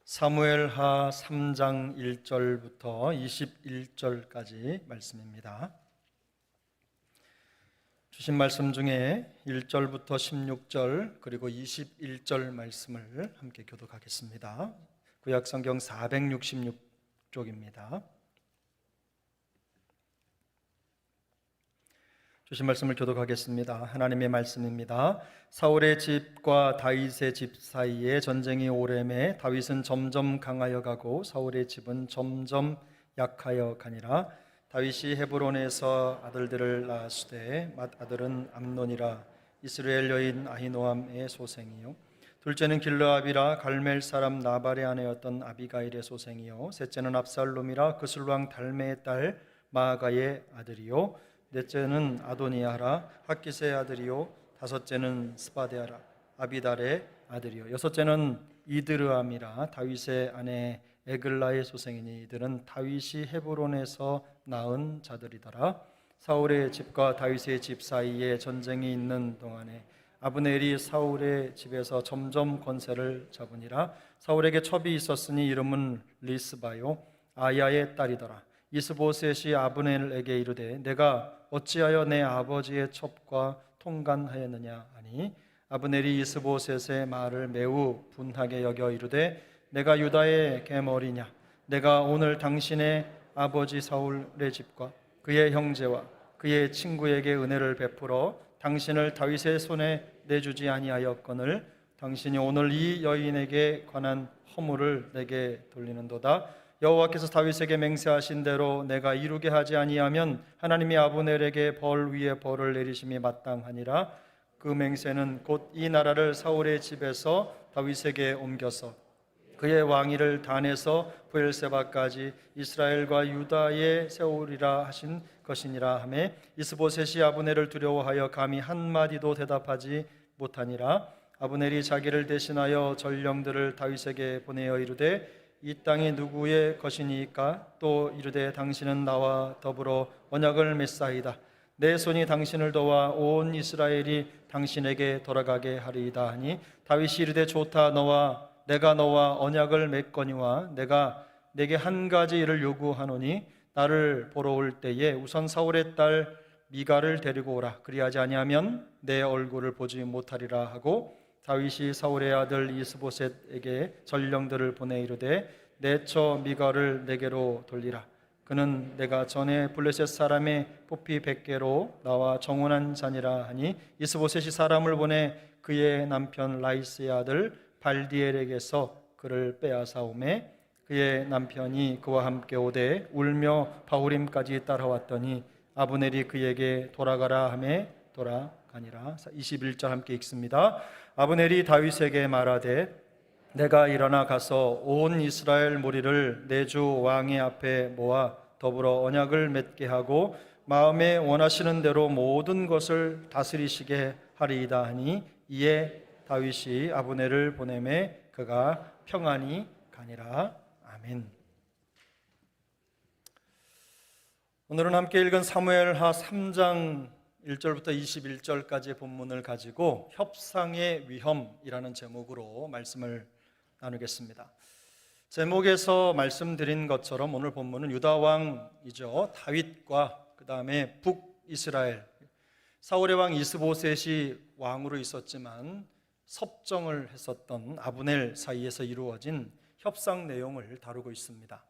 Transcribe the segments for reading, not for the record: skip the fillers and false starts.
사무엘하 3장 1절부터 21절까지 말씀입니다. 주신 말씀 중에 1절부터 16절 그리고 21절 말씀을 함께 교독하겠습니다. 구약성경 466쪽입니다. 주신 말씀을 교독하겠습니다. 하나님의 말씀입니다. 사울의 집과 다윗의 집 사이에 전쟁이 오래매 다윗은 점점 강하여 가고 사울의 집은 점점 약하여 가니라. 다윗이 헤브론에서 아들들을 낳았으되 맏아들은 암논이라 이스라엘 여인 아히노암의 소생이요 둘째는 길르압이라 갈멜 사람 나발의 아내였던 아비가일의 소생이요 셋째는 압살롬이라 그술왕 달메의 딸 마아가의 아들이요 넷째는 아도니아라 학기스의 아들이요 다섯째는 스바데아라 아비달의 아들이요 여섯째는 이드르암이라 다윗의 아내 에글라의 소생이니 이들은 다윗이 헤브론에서 낳은 자들이더라. 사울의 집과 다윗의 집 사이에 전쟁이 있는 동안에 아브넬이 사울의 집에서 점점 권세를 잡으니라. 사울에게 첩이 있었으니 이름은 리스바요 아야의 딸이더라. 이스보셋이 아브넬에게 이르되 내가 어찌하여 내 아버지의 첩과 통간하였느냐 하니 아브넬이 이스보셋의 말을 매우 분하게 여겨 이르되 내가 유다의 계머리냐 내가 오늘 당신의 아버지 사울의 집과 그의 형제와 그의 친구에게 은혜를 베풀어 당신을 다윗의 손에 내주지 아니하였거늘 당신이 오늘 이 여인에게 관한 허물을 내게 돌리는도다. 여호와께서 다윗에게 맹세하신 대로 내가 이루게 하지 아니하면 하나님이 아브넬에게 벌 위에 벌을 내리심이 마땅하니라. 그 맹세는 곧 이 나라를 사울의 집에서 다윗에게 옮겨서 그의 왕위를 단에서 브엘세바까지 이스라엘과 유다에 세우리라 하신 것이니라 하매 이스보셋이 아브넬을 두려워하여 감히 한마디도 대답하지 못하니라. 아브넬이 자기를 대신하여 전령들을 다윗에게 보내어 이르되 이 땅이 누구의 것이니까 또 이르되 당신은 나와 더불어 언약을 맺사이다. 내 손이 당신을 도와 온 이스라엘이 당신에게 돌아가게 하리이다 하니 다윗이 이르되 좋다. 내가 너와 언약을 맺거니와 내가 내게 한 가지 일을 요구하노니 나를 보러 올 때에 우선 사울의 딸 미가를 데리고 오라. 그리하지 아니하면 내 얼굴을 보지 못하리라 하고 다윗이 사울의 아들 이스보셋에게 전령들을 보내 이르되 내 처 미가를 내게로 돌리라. 그는 내가 전에 블레셋 사람의 포피 100개로 나와 정혼한 자니라 하니 이스보셋이 사람을 보내 그의 남편 라이스의 아들 발디엘에게서 그를 빼앗아오매 그의 남편이 그와 함께 오되 울며 바후림까지 따라왔더니 아브넬이 그에게 돌아가라 하매 돌아가니라. 21절 함께 읽습니다. 아브넬이 다윗에게 말하되 내가 일어나 가서 온 이스라엘 무리를 내 주 왕의 앞에 모아 더불어 언약을 맺게 하고 마음에 원하시는 대로 모든 것을 다스리시게 하리이다 하니 이에 다윗이 아브넬을 보내매 그가 평안히 가니라. 아멘. 오늘은 함께 읽은 사무엘하 3장 1절부터 21절까지의 본문을 가지고 협상의 위험이라는 제목으로 말씀을 나누겠습니다. 제목에서 말씀드린 것처럼 오늘 본문은 유다 왕이죠. 다윗과 그 다음에 북이스라엘 사울의 왕 이스보셋이 왕으로 있었지만 섭정을 했었던 아브넬 사이에서 이루어진 협상 내용을 다루고 있습니다.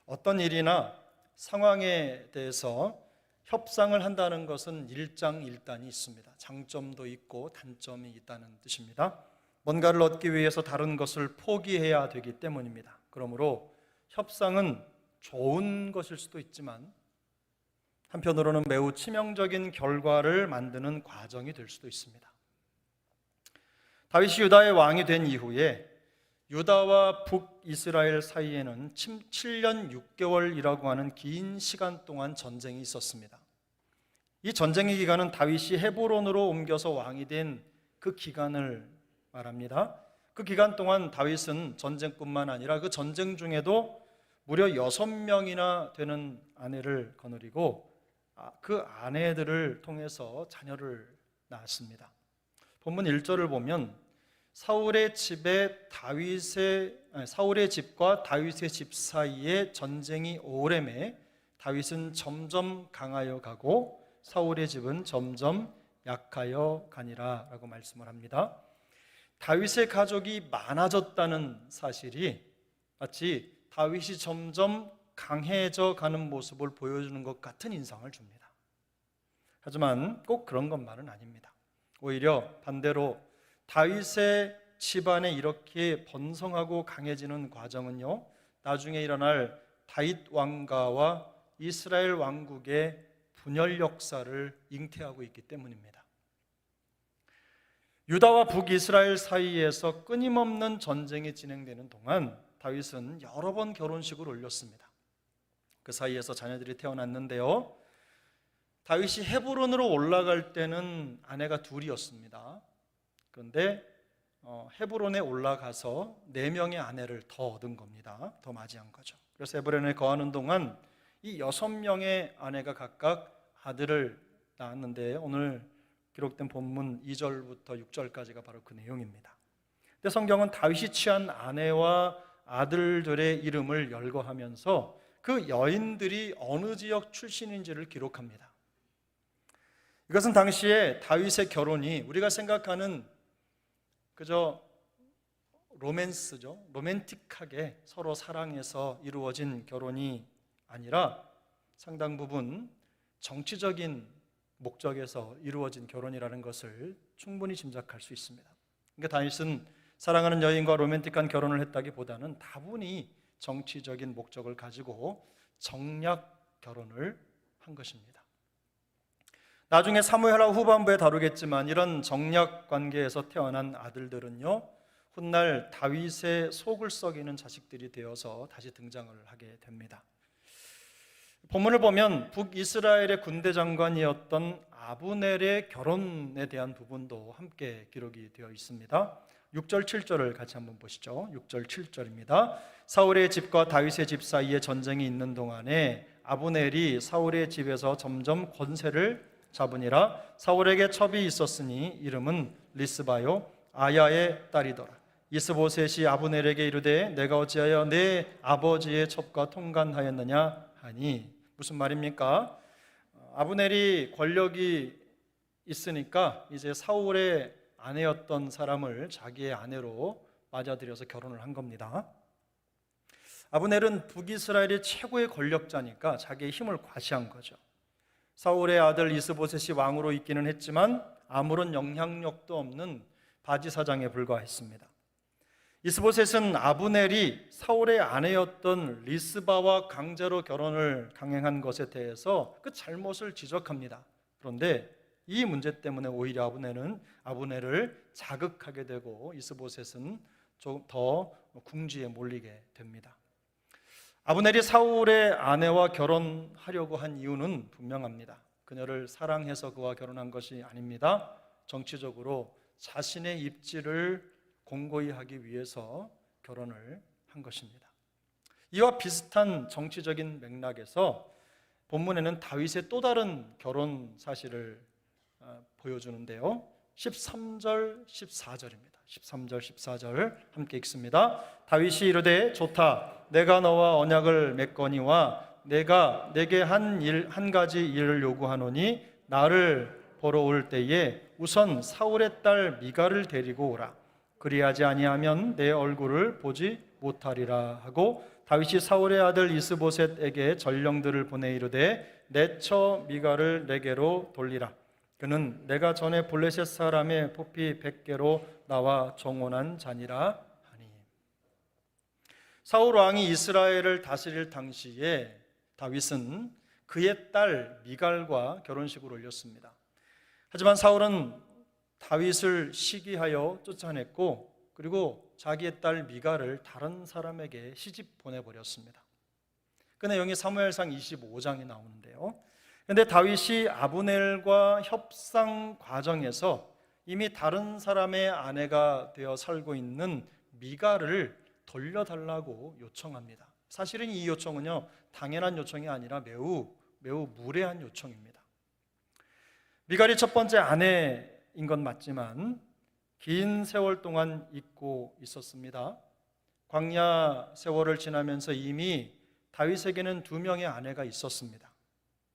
어떤 일이나 상황에 대해서 협상을 한다는 것은 일장일단이 있습니다. 장점도 있고 단점이 있다는 뜻입니다. 뭔가를 얻기 위해서 다른 것을 포기해야 되기 때문입니다. 그러므로 협상은 좋은 것일 수도 있지만 한편으로는 매우 치명적인 결과를 만드는 과정이 될 수도 있습니다. 다윗이 유다의 왕이 된 이후에 유다와 북이스라엘 사이에는 7년 6개월이라고 하는 긴 시간 동안 전쟁이 있었습니다. 이 전쟁의 기간은 다윗이 헤브론으로 옮겨서 왕이 된 그 기간을 말합니다. 그 기간 동안 다윗은 전쟁뿐만 아니라 그 전쟁 중에도 무려 6명이나 되는 아내를 거느리고 그 아내들을 통해서 자녀를 낳았습니다. 본문 1절을 보면 사울의 집과 다윗의 집 사이에 전쟁이 오래매 다윗은 점점 강하여 가고 사울의 집은 점점 약하여 가니라라고 말씀을 합니다. 다윗의 가족이 많아졌다는 사실이 마치 다윗이 점점 강해져 가는 모습을 보여주는 것 같은 인상을 줍니다. 하지만 꼭 그런 것만은 아닙니다. 오히려 반대로 다윗의 집안에 이렇게 번성하고 강해지는 과정은요, 나중에 일어날 다윗 왕가와 이스라엘 왕국의 분열 역사를 잉태하고 있기 때문입니다. 유다와 북이스라엘 사이에서 끊임없는 전쟁이 진행되는 동안 다윗은 여러 번 결혼식을 올렸습니다. 그 사이에서 자녀들이 태어났는데요, 다윗이 헤브론으로 올라갈 때는 아내가 둘이었습니다. 그런데 헤브론에 올라가서 4명의 아내를 더 얻은 겁니다. 더 맞이한 거죠. 그래서 헤브론에 거하는 동안 이 6명의 아내가 각각 아들을 낳았는데, 오늘 기록된 본문 2절부터 6절까지가 바로 그 내용입니다. 근데 성경은 다윗이 취한 아내와 아들들의 이름을 열거하면서 그 여인들이 어느 지역 출신인지를 기록합니다. 이것은 당시에 다윗의 결혼이 우리가 생각하는 그저 로맨스죠. 로맨틱하게 서로 사랑해서 이루어진 결혼이 아니라 상당 부분 정치적인 목적에서 이루어진 결혼이라는 것을 충분히 짐작할 수 있습니다. 그러니까 다윗은 사랑하는 여인과 로맨틱한 결혼을 했다기보다는 다분히 정치적인 목적을 가지고 정략 결혼을 한 것입니다. 나중에 사무엘하 후반부에 다루겠지만 이런 정략 관계에서 태어난 아들들은요, 훗날 다윗의 속을 썩이는 자식들이 되어서 다시 등장을 하게 됩니다. 본문을 보면 북이스라엘의 군대 장관이었던 아브넬의 결혼에 대한 부분도 함께 기록이 되어 있습니다. 6절 7절을 같이 한번 보시죠. 6절 7절입니다. 사울의 집과 다윗의 집 사이에 전쟁이 있는 동안에 아브넬이 사울의 집에서 점점 권세를 잡으니라. 사울에게 첩이 있었으니 이름은 리스바요 아야의 딸이더라. 이스보셋이 아브넬에게 이르되 내가 어찌하여 내 아버지의 첩과 통간하였느냐 하니, 무슨 말입니까? 아브넬이 권력이 있으니까 이제 사울의 아내였던 사람을 자기의 아내로 맞아들여서 결혼을 한 겁니다. 아브넬은 북이스라엘의 최고의 권력자니까 자기의 힘을 과시한 거죠. 사울의 아들 이스보셋이 왕으로 있기는 했지만 아무런 영향력도 없는 바지사장에 불과했습니다. 이스보셋은 아브넬이 사울의 아내였던 리스바와 강제로 결혼을 강행한 것에 대해서 그 잘못을 지적합니다. 그런데 이 문제 때문에 오히려 아브넬을 자극하게 되고 이스보셋은 좀 더 궁지에 몰리게 됩니다. 아브넬이 사울의 아내와 결혼하려고 한 이유는 분명합니다. 그녀를 사랑해서 그와 결혼한 것이 아닙니다. 정치적으로 자신의 입지를 공고히 하기 위해서 결혼을 한 것입니다. 이와 비슷한 정치적인 맥락에서 본문에는 다윗의 또 다른 결혼 사실을 보여주는데요, 13절 14절입니다 13절 14절 함께 읽습니다. 다윗이 이르되 좋다, 내가 너와 언약을 맺거니와 내가 내게 한 가지 일을 요구하노니 나를 보러 올 때에 우선 사울의 딸 미갈을 데리고 오라. 그리하지 아니하면 내 얼굴을 보지 못하리라 하고, 다윗이 사울의 아들 이스보셋에게 전령들을 보내 이르되 내 처 미갈을 내게로 돌리라. 그는 내가 전에 블레셋 사람의 포피 100개로 나와 정혼한 자니라 하니. 사울 왕이 이스라엘을 다스릴 당시에 다윗은 그의 딸 미갈과 결혼식을 올렸습니다. 하지만 사울은 다윗을 시기하여 쫓아냈고, 그리고 자기의 딸 미갈을 다른 사람에게 시집 보내버렸습니다. 그 내용이 사무엘상 25장에 나오는데요, 그런데 다윗이 아브넬과 협상 과정에서 이미 다른 사람의 아내가 되어 살고 있는 미갈을 돌려달라고 요청합니다. 사실은 이 요청은요, 당연한 요청이 아니라 매우 무례한 요청입니다. 미갈이 첫 번째 아내인 건 맞지만 긴 세월 동안 잊고 있었습니다. 광야 세월을 지나면서 이미 다윗에게는 2명의 아내가 있었습니다.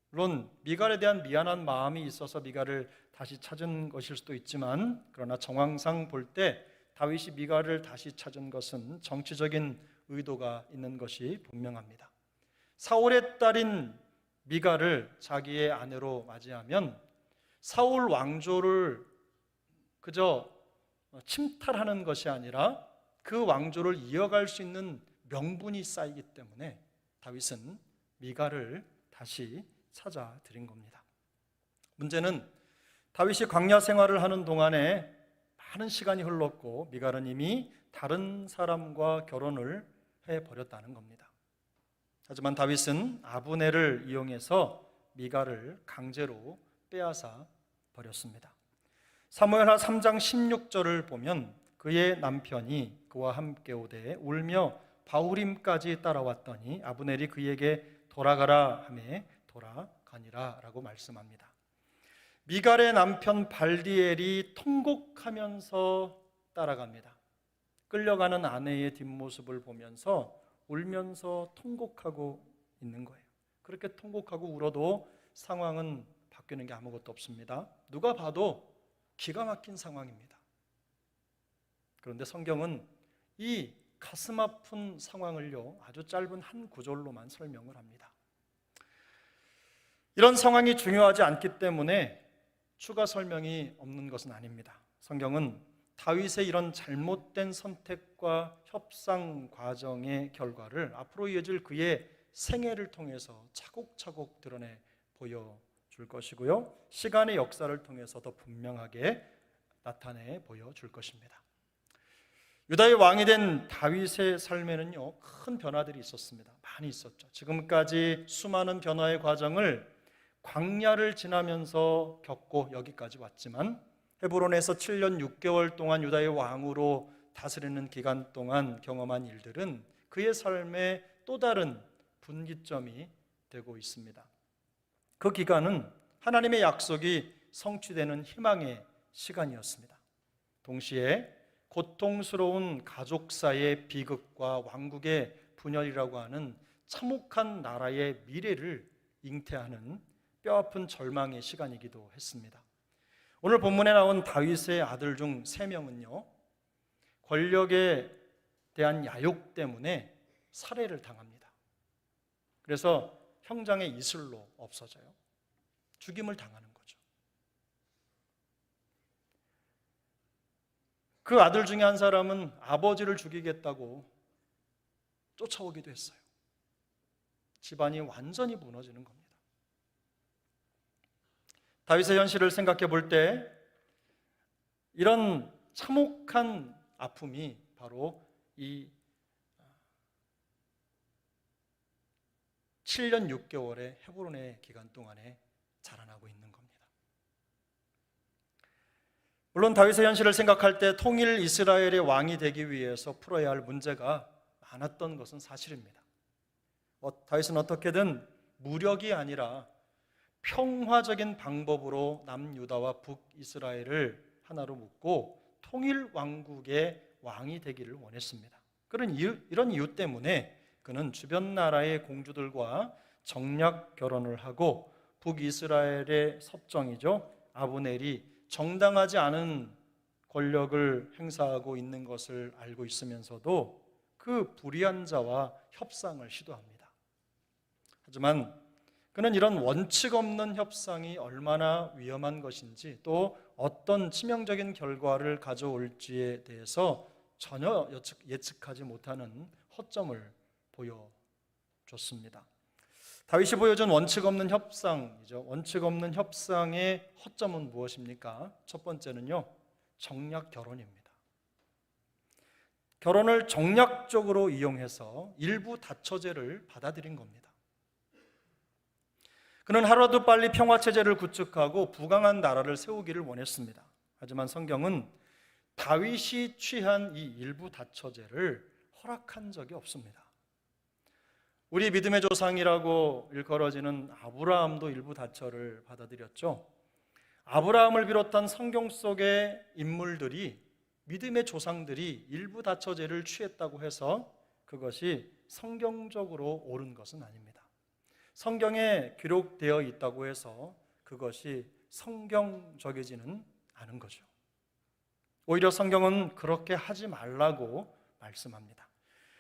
물론 미갈에 대한 미안한 마음이 있어서 미갈을 다시 찾은 것일 수도 있지만, 그러나 정황상 볼 때 다윗이 미갈을 다시 찾은 것은 정치적인 의도가 있는 것이 분명합니다. 사울의 딸인 미갈을 자기의 아내로 맞이하면 사울 왕조를 그저 침탈하는 것이 아니라 그 왕조를 이어갈 수 있는 명분이 쌓이기 때문에 다윗은 미갈을 다시 찾아들인 겁니다. 문제는 다윗이 광야 생활을 하는 동안에 많은 시간이 흘렀고 미갈은 이미 다른 사람과 결혼을 해버렸다는 겁니다. 하지만 다윗은 아브넬을 이용해서 미갈을 강제로 빼앗아 버렸습니다. 사무엘하 3장 16절을 보면 그의 남편이 그와 함께 오되 울며 바후림까지 따라왔더니 아브넬이 그에게 돌아가라 하매 돌아가니라 라고 말씀합니다. 미갈의 남편 발디엘이 통곡하면서 따라갑니다. 끌려가는 아내의 뒷모습을 보면서 울면서 통곡하고 있는 거예요. 그렇게 통곡하고 울어도 상황은 바뀌는 게 아무것도 없습니다. 누가 봐도 기가 막힌 상황입니다. 그런데 성경은 이 가슴 아픈 상황을요, 아주 짧은 한 구절로만 설명을 합니다. 이런 상황이 중요하지 않기 때문에 추가 설명이 없는 것은 아닙니다. 성경은 다윗의 이런 잘못된 선택과 협상 과정의 결과를 앞으로 이어질 그의 생애를 통해서 차곡차곡 드러내 보여줄 것이고요, 시간의 역사를 통해서 더 분명하게 나타내 보여줄 것입니다. 유다의 왕이 된 다윗의 삶에는요, 큰 변화들이 있었습니다. 많이 있었죠. 지금까지 수많은 변화의 과정을 광야를 지나면서 겪고 여기까지 왔지만 헤브론에서 7년 6개월 동안 유다의 왕으로 다스리는 기간 동안 경험한 일들은 그의 삶의 또 다른 분기점이 되고 있습니다. 그 기간은 하나님의 약속이 성취되는 희망의 시간이었습니다. 동시에 고통스러운 가족사의 비극과 왕국의 분열이라고 하는 참혹한 나라의 미래를 잉태하는 뼈아픈 절망의 시간이기도 했습니다. 오늘 본문에 나온 다윗의 아들 중 3명은요, 권력에 대한 야욕 때문에 살해를 당합니다. 그래서 형장의 이슬로 없어져요. 죽임을 당하는 거죠. 그 아들 중에 한 사람은 아버지를 죽이겠다고 쫓아오기도 했어요. 집안이 완전히 무너지는 겁니다. 다윗의 현실을 생각해 볼 때 이런 참혹한 아픔이 바로 이 7년 6개월의 헤브론의 기간 동안에 자라나고 있는 겁니다. 물론 다윗의 현실을 생각할 때 통일 이스라엘의 왕이 되기 위해서 풀어야 할 문제가 많았던 것은 사실입니다. 다윗은 어떻게든 무력이 아니라 평화적인 방법으로 남유다와 북이스라엘을 하나로 묶고 통일 왕국의 왕이 되기를 원했습니다. 이런 이유 때문에 그는 주변 나라의 공주들과 정략 결혼을 하고 북이스라엘의 섭정이죠, 아브넬이 정당하지 않은 권력을 행사하고 있는 것을 알고 있으면서도 그 불의한 자와 협상을 시도합니다. 하지만 그는 이런 원칙 없는 협상이 얼마나 위험한 것인지 또 어떤 치명적인 결과를 가져올지에 대해서 전혀 예측하지 못하는 허점을 보여줬습니다. 다윗이 보여준 원칙 없는 협상이죠. 원칙 없는 협상의 허점은 무엇입니까? 첫 번째는요, 정략 결혼입니다. 결혼을 정략적으로 이용해서 일부 다처제를 받아들인 겁니다. 그는 하루라도 빨리 평화체제를 구축하고 부강한 나라를 세우기를 원했습니다. 하지만 성경은 다윗이 취한 이 일부 다처제를 허락한 적이 없습니다. 우리 믿음의 조상이라고 일컬어지는 아브라함도 일부 다처를 받아들였죠. 아브라함을 비롯한 성경 속의 인물들이 믿음의 조상들이 일부 다처제를 취했다고 해서 그것이 성경적으로 옳은 것은 아닙니다. 성경에 기록되어 있다고 해서 그것이 성경적이지는 않은 거죠. 오히려 성경은 그렇게 하지 말라고 말씀합니다.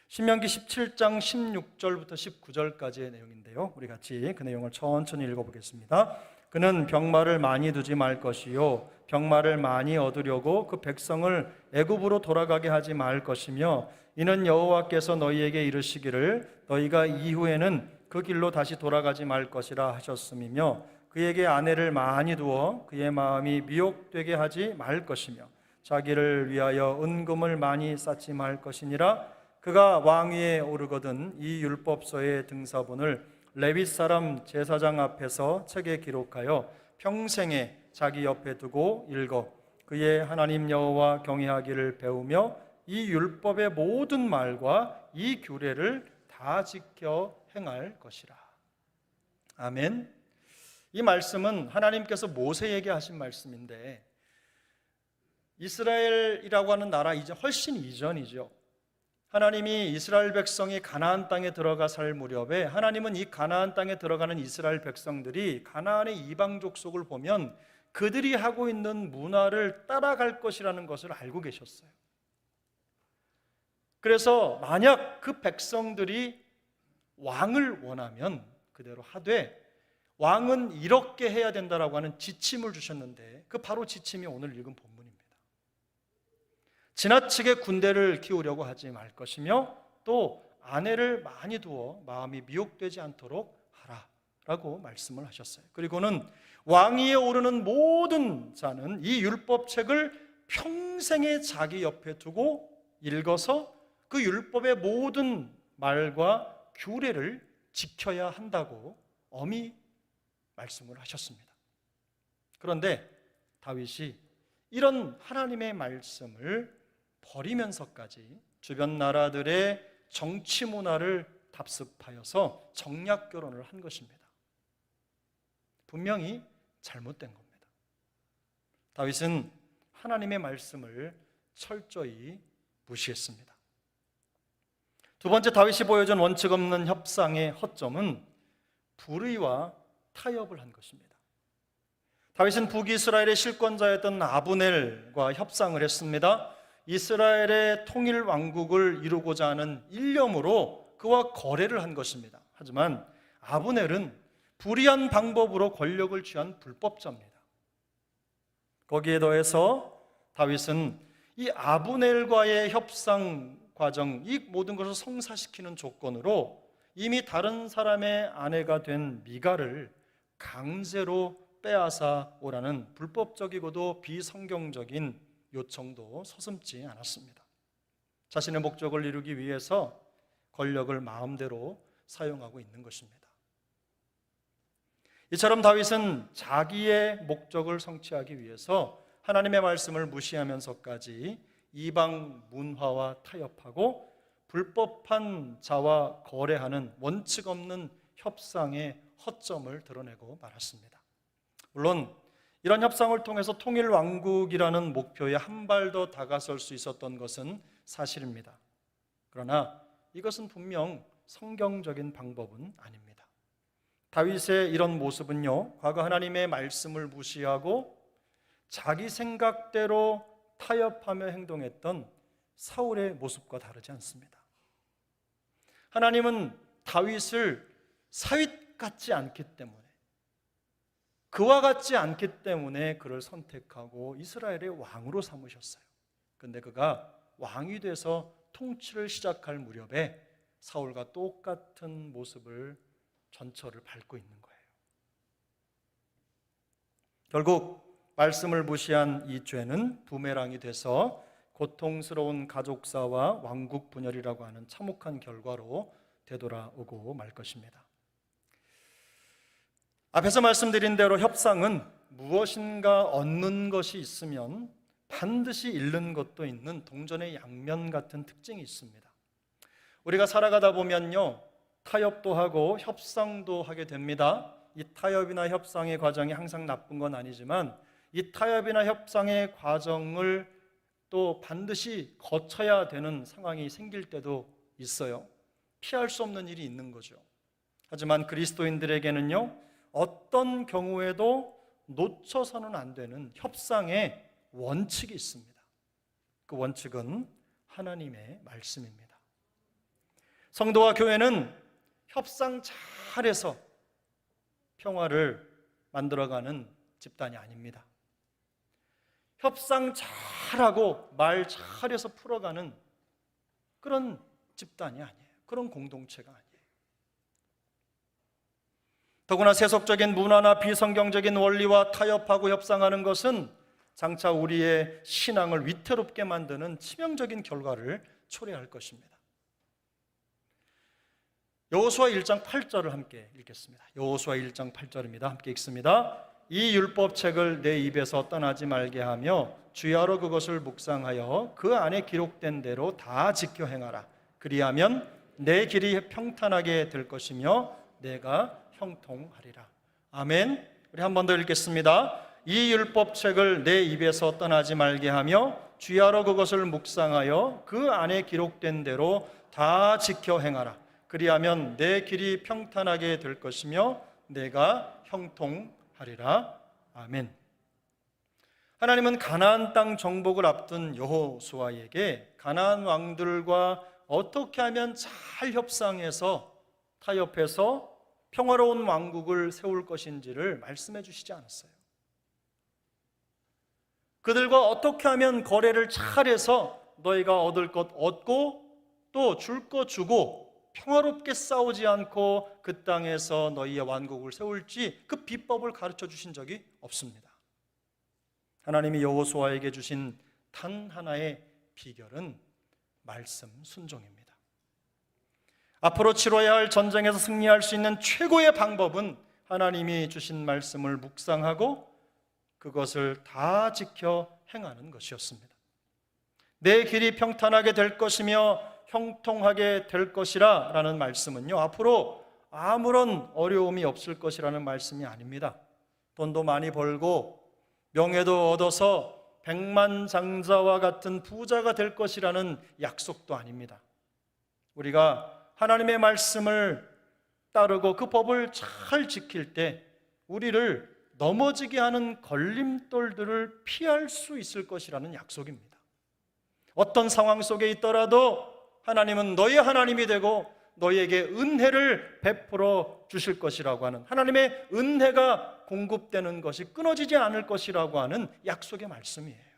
신명기 17장 16절부터 19절까지의 내용인데요, 우리 같이 그 내용을 천천히 읽어보겠습니다. 그는 병마를 많이 두지 말 것이요 병마를 많이 얻으려고 그 백성을 애굽으로 돌아가게 하지 말 것이며, 이는 여호와께서 너희에게 이르시기를 너희가 이후에는 그 길로 다시 돌아가지 말 것이라 하셨음이며, 그에게 아내를 많이 두어 그의 마음이 미혹되게 하지 말 것이며, 자기를 위하여 은금을 많이 쌓지 말 것이니라. 그가 왕위에 오르거든 이 율법서의 등사본을 레위 사람 제사장 앞에서 책에 기록하여 평생에 자기 옆에 두고 읽어 그의 하나님 여호와 경외하기를 배우며 이 율법의 모든 말과 이 규례를 다 지켜 행할 것이라. 아멘. 이 말씀은 하나님께서 모세에게 하신 말씀인데, 이스라엘이라고 하는 나라 이제 훨씬 이전이죠. 하나님이 이스라엘 백성이 가나안 땅에 들어가 살 무렵에 하나님은 이 가나안 땅에 들어가는 이스라엘 백성들이 가나안의 이방 족속을 보면 그들이 하고 있는 문화를 따라갈 것이라는 것을 알고 계셨어요. 그래서 만약 그 백성들이 왕을 원하면 그대로 하되, 왕은 이렇게 해야 된다라고 하는 지침을 주셨는데, 그 바로 지침이 오늘 읽은 본문입니다. 지나치게 군대를 키우려고 하지 말 것이며, 또 아내를 많이 두어 마음이 미혹되지 않도록 하라라고 말씀을 하셨어요. 그리고는 왕위에 오르는 모든 자는 이 율법책을 평생에 자기 옆에 두고 읽어서 그 율법의 모든 말과 규례를 지켜야 한다고 엄히 말씀을 하셨습니다. 그런데 다윗이 이런 하나님의 말씀을 버리면서까지 주변 나라들의 정치 문화를 답습하여서 정략 결혼을 한 것입니다. 분명히 잘못된 겁니다. 다윗은 하나님의 말씀을 철저히 무시했습니다. 두 번째, 다윗이 보여준 원칙 없는 협상의 허점은 불의와 타협을 한 것입니다. 다윗은 북이스라엘의 실권자였던 아브넬과 협상을 했습니다. 이스라엘의 통일 왕국을 이루고자 하는 일념으로 그와 거래를 한 것입니다. 하지만 아브넬은 불의한 방법으로 권력을 취한 불법자입니다. 거기에 더해서 다윗은 이 아브넬과의 협상 과정, 이 모든 것을 성사시키는 조건으로 이미 다른 사람의 아내가 된 미갈을 강제로 빼앗아 오라는 불법적이고도 비성경적인 요청도 서슴지 않았습니다. 자신의 목적을 이루기 위해서 권력을 마음대로 사용하고 있는 것입니다. 이처럼 다윗은 자기의 목적을 성취하기 위해서 하나님의 말씀을 무시하면서까지 이방 문화와 타협하고 불법한 자와 거래하는 원칙 없는 협상의 허점을 드러내고 말았습니다. 물론 이런 협상을 통해서 통일 왕국이라는 목표에 한 발 더 다가설 수 있었던 것은 사실입니다. 그러나 이것은 분명 성경적인 방법은 아닙니다. 다윗의 이런 모습은요, 과거 하나님의 말씀을 무시하고 자기 생각대로 타협하며 행동했던 사울의 모습과 다르지 않습니다. 하나님은 다윗을 사윗 같지 않기 때문에, 그와 같지 않기 때문에 그를 선택하고 이스라엘의 왕으로 삼으셨어요. 그런데 그가 왕이 돼서 통치를 시작할 무렵에 사울과 똑같은 모습을 전철을 밟고 있는 거예요. 결국 말씀을 무시한 이 죄는 부메랑이 돼서 고통스러운 가족사와 왕국 분열이라고 하는 참혹한 결과로 되돌아오고 말 것입니다. 앞에서 말씀드린 대로 협상은 무엇인가 얻는 것이 있으면 반드시 잃는 것도 있는 동전의 양면 같은 특징이 있습니다. 우리가 살아가다 보면요, 타협도 하고 협상도 하게 됩니다. 이 타협이나 협상의 과정이 항상 나쁜 건 아니지만 이 타협이나 협상의 과정을 또 반드시 거쳐야 되는 상황이 생길 때도 있어요. 피할 수 없는 일이 있는 거죠. 하지만 그리스도인들에게는요, 어떤 경우에도 놓쳐서는 안 되는 협상의 원칙이 있습니다. 그 원칙은 하나님의 말씀입니다. 성도와 교회는 협상 잘해서 평화를 만들어가는 집단이 아닙니다. 협상 잘하고 말 잘해서 풀어가는 그런 집단이 아니에요. 그런 공동체가 아니에요. 더구나 세속적인 문화나 비성경적인 원리와 타협하고 협상하는 것은 장차 우리의 신앙을 위태롭게 만드는 치명적인 결과를 초래할 것입니다. 여호수아 1장 8절을 함께 읽겠습니다. 여호수아 1장 8절입니다. 함께 읽습니다. 이 율법책을 내 입에서 떠나지 말게 하며 주야로 그것을 묵상하여 그 안에 기록된 대로 다 지켜 행하라. 그리하면 내 길이 평탄하게 될 것이며 내가 형통하리라. 아멘. 우리 한 번 더 읽겠습니다. 이 율법책을 내 입에서 떠나지 말게 하며 주야로 그것을 묵상하여 그 안에 기록된 대로 다 지켜 행하라. 그리하면 내 길이 평탄하게 될 것이며 내가 형통하리라. 아멘. 하나님은 가나안 땅 정복을 앞둔 여호수아에게 가나안 왕들과 어떻게 하면 잘 협상해서 타협해서 평화로운 왕국을 세울 것인지를 말씀해 주시지 않았어요. 그들과 어떻게 하면 거래를 잘해서 너희가 얻을 것 얻고 또 줄 것 주고 평화롭게 싸우지 않고 그 땅에서 너희의 왕국을 세울지 그 비법을 가르쳐 주신 적이 없습니다. 하나님이 여호수아에게 주신 단 하나의 비결은 말씀 순종입니다. 앞으로 치러야 할 전쟁에서 승리할 수 있는 최고의 방법은 하나님이 주신 말씀을 묵상하고 그것을 다 지켜 행하는 것이었습니다. 내 길이 평탄하게 될 것이며 형통하게 될 것이라 라는 말씀은요, 앞으로 아무런 어려움이 없을 것이라는 말씀이 아닙니다. 돈도 많이 벌고 명예도 얻어서 백만장자와 같은 부자가 될 것이라는 약속도 아닙니다. 우리가 하나님의 말씀을 따르고 그 법을 잘 지킬 때 우리를 넘어지게 하는 걸림돌들을 피할 수 있을 것이라는 약속입니다. 어떤 상황 속에 있더라도 하나님은 너희 하나님이 되고 너희에게 은혜를 베풀어 주실 것이라고 하는, 하나님의 은혜가 공급되는 것이 끊어지지 않을 것이라고 하는 약속의 말씀이에요.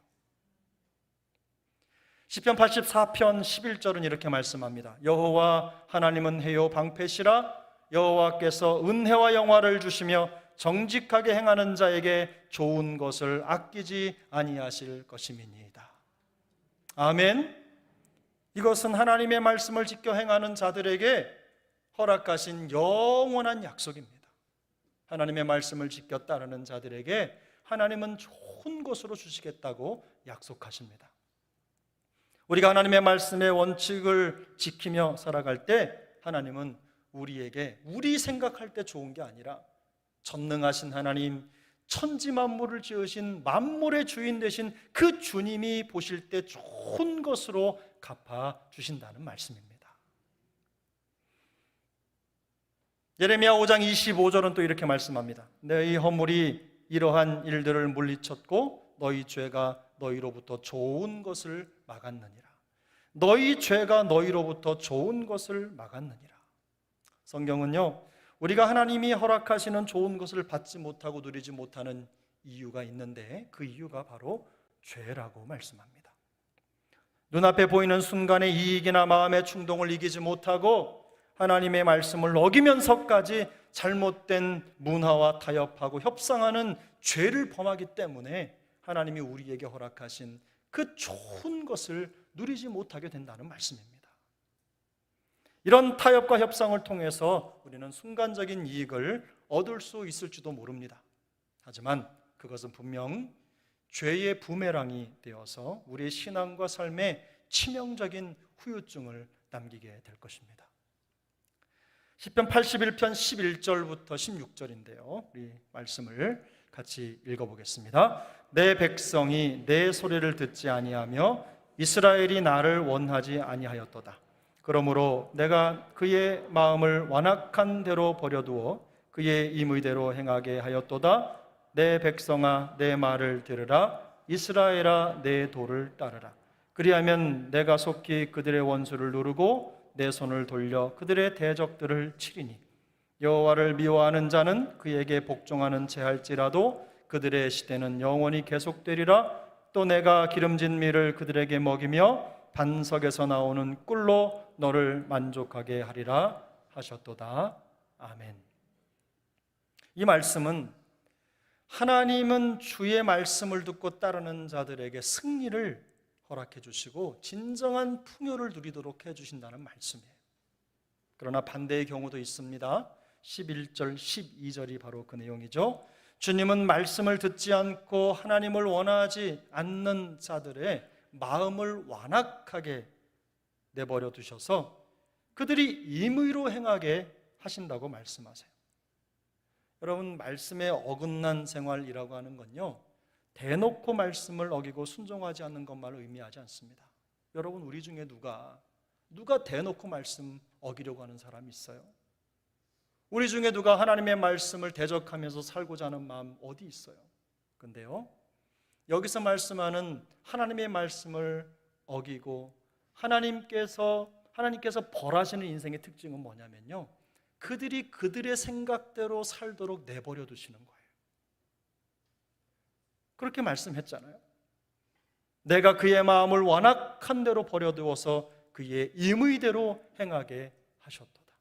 시편 84편 11절은 이렇게 말씀합니다. 여호와 하나님은 해요 방패시라. 여호와께서 은혜와 영화를 주시며 정직하게 행하는 자에게 좋은 것을 아끼지 아니하실 것임이니이다. 아멘. 이것은 하나님의 말씀을 지켜 행하는 자들에게 허락하신 영원한 약속입니다. 하나님의 말씀을 지켜 따르는 자들에게 하나님은 좋은 것으로 주시겠다고 약속하십니다. 우리가 하나님의 말씀의 원칙을 지키며 살아갈 때 하나님은 우리에게 우리 생각할 때 좋은 게 아니라 전능하신 하나님, 천지 만물을 지으신 만물의 주인 되신 그 주님이 보실 때 좋은 것으로 갚아 주신다는 말씀입니다. 예레미야 5장 25절은 또 이렇게 말씀합니다. 너희 허물이 이러한 일들을 물리쳤고 너희 죄가 너희로부터 좋은 것을 막았느니라. 너희 죄가 너희로부터 좋은 것을 막았느니라. 성경은요, 우리가 하나님이 허락하시는 좋은 것을 받지 못하고 누리지 못하는 이유가 있는데 그 이유가 바로 죄라고 말씀합니다. 눈앞에 보이는 순간의 이익이나 마음의 충동을 이기지 못하고 하나님의 말씀을 어기면서까지 잘못된 문화와 타협하고 협상하는 죄를 범하기 때문에 하나님이 우리에게 허락하신 그 좋은 것을 누리지 못하게 된다는 말씀입니다. 이런 타협과 협상을 통해서 우리는 순간적인 이익을 얻을 수 있을지도 모릅니다. 하지만 그것은 분명 죄의 부메랑이 되어서 우리의 신앙과 삶에 치명적인 후유증을 남기게 될 것입니다. 시편 81편 11절부터 16절인데요. 우리 말씀을 같이 읽어보겠습니다. 내 백성이 내 소리를 듣지 아니하며 이스라엘이 나를 원하지 아니하였도다. 그러므로 내가 그의 마음을 완악한 대로 버려두어 그의 임의대로 행하게 하였도다. 내 백성아 내 말을 들으라. 이스라엘아 내 도를 따르라. 그리하면 내가 속히 그들의 원수를 누르고 내 손을 돌려 그들의 대적들을 치리니 여호와를 미워하는 자는 그에게 복종하는 채할지라도 그들의 시대는 영원히 계속되리라. 또 내가 기름진 밀을 그들에게 먹이며 반석에서 나오는 꿀로 너를 만족하게 하리라 하셨도다. 아멘. 이 말씀은 하나님은 주의 말씀을 듣고 따르는 자들에게 승리를 허락해 주시고 진정한 풍요를 누리도록 해 주신다는 말씀이에요. 그러나 반대의 경우도 있습니다. 11절, 12절이 바로 그 내용이죠. 주님은 말씀을 듣지 않고 하나님을 원하지 않는 자들의 마음을 완악하게 내버려 두셔서 그들이 임의로 행하게 하신다고 말씀하세요. 여러분, 말씀에 어긋난 생활이라고 하는 건요, 대놓고 말씀을 어기고 순종하지 않는 것만을 의미하지 않습니다. 여러분, 우리 중에 누가 대놓고 말씀 어기려고 하는 사람이 있어요? 우리 중에 누가 하나님의 말씀을 대적하면서 살고자 하는 마음 어디 있어요? 근데요, 여기서 말씀하는 하나님의 말씀을 어기고 하나님께서 벌하시는 인생의 특징은 뭐냐면요, 그들이 그들의 생각대로 살도록 내버려 두시는 거예요. 그렇게 말씀했잖아요. 내가 그의 마음을 완악한 대로 버려두어서 그의 임의대로 행하게 하셨도다.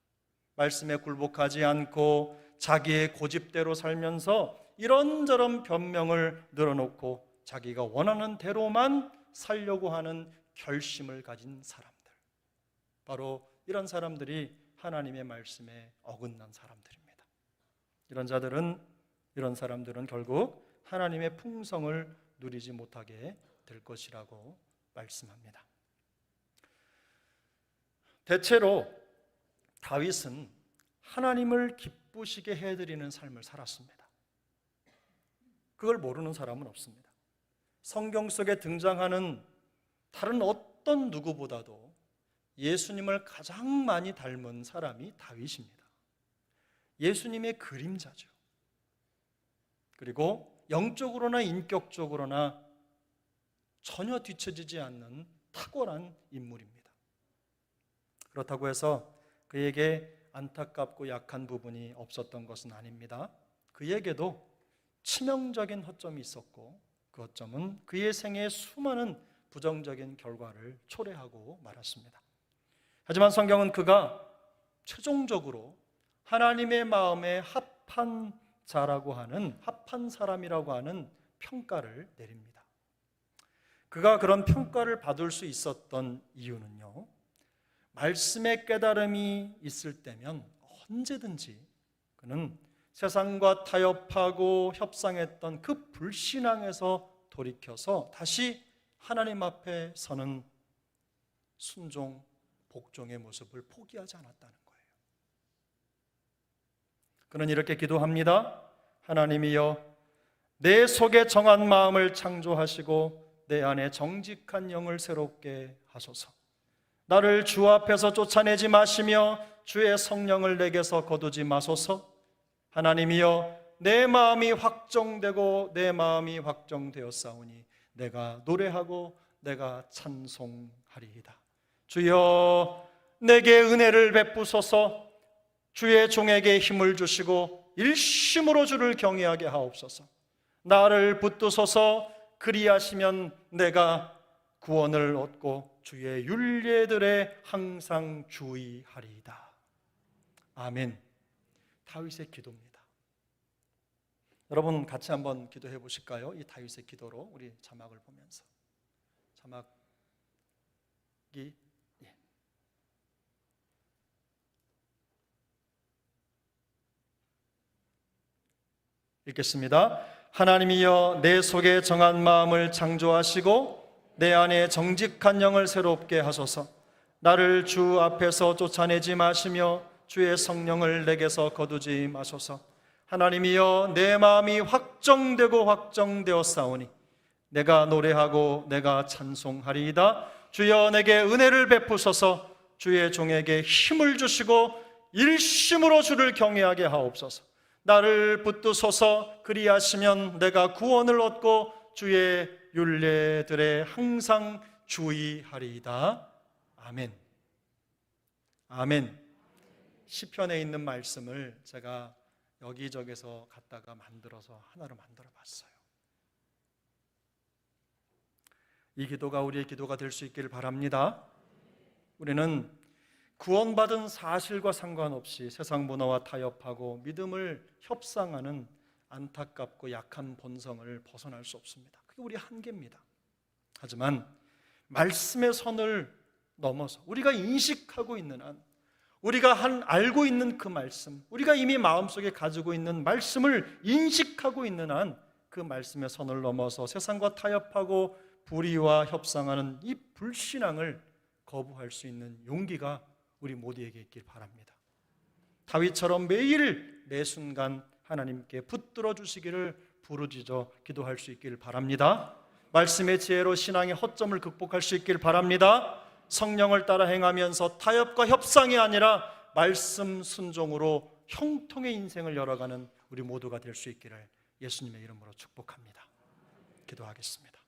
말씀에 굴복하지 않고 자기의 고집대로 살면서 이런저런 변명을 늘어놓고 자기가 원하는 대로만 살려고 하는 결심을 가진 사람들, 바로 이런 사람들이 하나님의 말씀에 어긋난 사람들입니다. 이런 사람들은 결국 하나님의 풍성을 누리지 못하게 될 것이라고 말씀합니다. 대체로 다윗은 하나님을 기쁘시게 해드리는 삶을 살았습니다. 그걸 모르는 사람은 없습니다. 성경 속에 등장하는 다른 어떤 누구보다도 예수님을 가장 많이 닮은 사람이 다윗입니다. 예수님의 그림자죠. 그리고 영적으로나 인격적으로나 전혀 뒤처지지 않는 탁월한 인물입니다. 그렇다고 해서 그에게 안타깝고 약한 부분이 없었던 것은 아닙니다. 그에게도 치명적인 허점이 있었고 그 허점은 그의 생애에 수많은 부정적인 결과를 초래하고 말았습니다. 하지만 성경은 그가 최종적으로 하나님의 마음에 합한 사람이라고 하는 평가를 내립니다. 그가 그런 평가를 받을 수 있었던 이유는요, 말씀의 깨달음이 있을 때면 언제든지 그는 세상과 타협하고 협상했던 그 불신앙에서 돌이켜서 다시 하나님 앞에 서는 순종, 복종의 모습을 포기하지 않았다는 거예요. 그는 이렇게 기도합니다. 하나님이여, 내 속에 정한 마음을 창조하시고 내 안에 정직한 영을 새롭게 하소서. 나를 주 앞에서 쫓아내지 마시며 주의 성령을 내게서 거두지 마소서. 하나님이여, 내 마음이 확정되었사오니 내가 노래하고 내가 찬송하리이다. 주여, 내게 은혜를 베푸소서. 주의 종에게 힘을 주시고 일심으로 주를 경외하게 하옵소서. 나를 붙드소서. 그리하시면 내가 구원을 얻고 주의 율례들에 항상 주의하리이다. 아멘. 다윗의 기도입니다. 여러분 같이 한번 기도해 보실까요? 이 다윗의 기도로 우리 자막을 보면서. 자막이 읽겠습니다. 하나님이여, 내 속에 정한 마음을 창조하시고 내 안에 정직한 영을 새롭게 하소서. 나를 주 앞에서 쫓아내지 마시며 주의 성령을 내게서 거두지 마소서. 하나님이여, 내 마음이 확정되고 확정되었사오니 내가 노래하고 내가 찬송하리이다. 주여, 내게 은혜를 베푸소서. 주의 종에게 힘을 주시고 일심으로 주를 경외하게 하옵소서. 나를 붙드소서. 그리하시면 내가 구원을 얻고 주의 율례들에 항상 주의하리이다. 아멘. 아멘. 시편에 있는 말씀을 제가 여기저기서 갖다가 만들어서 하나로 만들어 봤어요. 이 기도가 우리의 기도가 될 수 있기를 바랍니다. 우리는 구원받은 사실과 상관없이 세상 문화와 타협하고 믿음을 협상하는 안타깝고 약한 본성을 벗어날 수 없습니다. 그게 우리의 한계입니다. 하지만 말씀의 선을 넘어서 우리가 인식하고 있는 한, 우리가 알고 있는 그 말씀, 우리가 이미 마음속에 가지고 있는 말씀을 인식하고 있는 한 그 말씀의 선을 넘어서 세상과 타협하고 불의와 협상하는 이 불신앙을 거부할 수 있는 용기가 우리 모두에게 있길 바랍니다. 다윗처럼 매일 매 순간 하나님께 붙들어 주시기를 부르짖어 기도할 수 있길 바랍니다. 말씀의 지혜로 신앙의 허점을 극복할 수 있길 바랍니다. 성령을 따라 행하면서 타협과 협상이 아니라 말씀 순종으로 형통의 인생을 열어가는 우리 모두가 될 수 있기를 예수님의 이름으로 축복합니다. 기도하겠습니다.